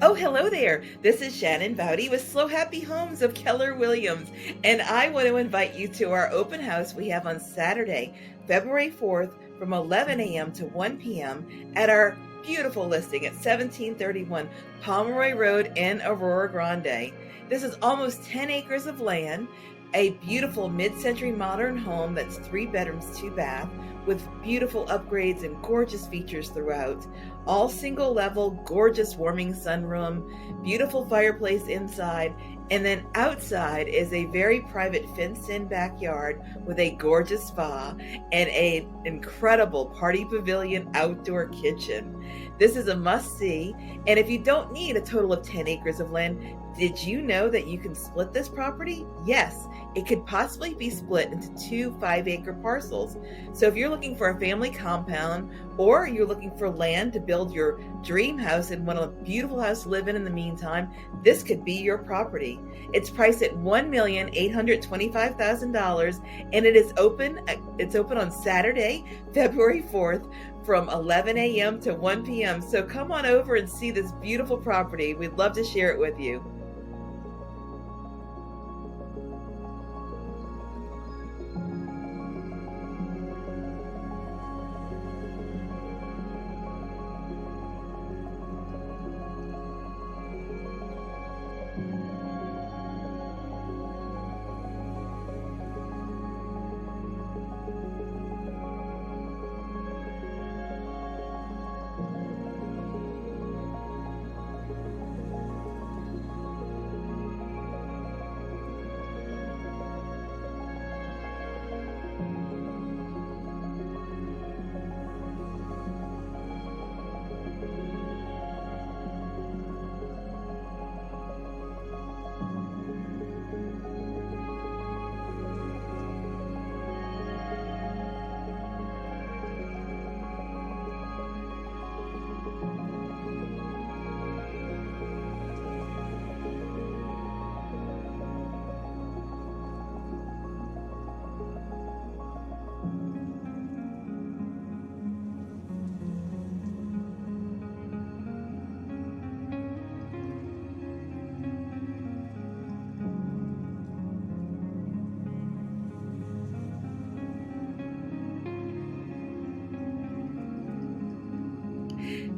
Oh, hello there. This is Shannon Bowdy with SLO Happy Homes of Keller Williams, and I want to invite you to our open house we have on Saturday, February 4th from 11 a.m. to 1 p.m. at our beautiful listing at 1731 Pomeroy Road in Aurora, Grande. This is almost 10 acres of land, a beautiful mid-century modern home that's 3 bedrooms, 2 baths, with beautiful upgrades and gorgeous features throughout. All single level, gorgeous warming sunroom, beautiful fireplace inside, and then outside is a very private fenced-in backyard with a gorgeous spa and an incredible party pavilion outdoor kitchen. This is a must-see, and if you don't need a total of 10 acres of land, did you know that you can split this property? Yes, it could possibly be split into 2 5-acre parcels. So if you're looking for a family compound or you're looking for land to build your dream house and want a beautiful house to live in the meantime, this could be your property. It's priced at $1,825,000 and it is open. It's open on Saturday, February 4th from 11 a.m. to 1 p.m. So come on over and see this beautiful property. We'd love to share it with you.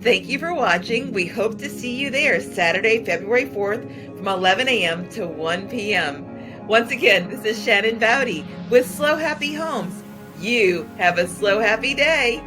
Thank you for watching. We hope to see you there Saturday, February 4th from 11 a.m. to 1 p.m. Once again, this is Shannon Bowdy with SLO Happy Homes. You have a SLO Happy day.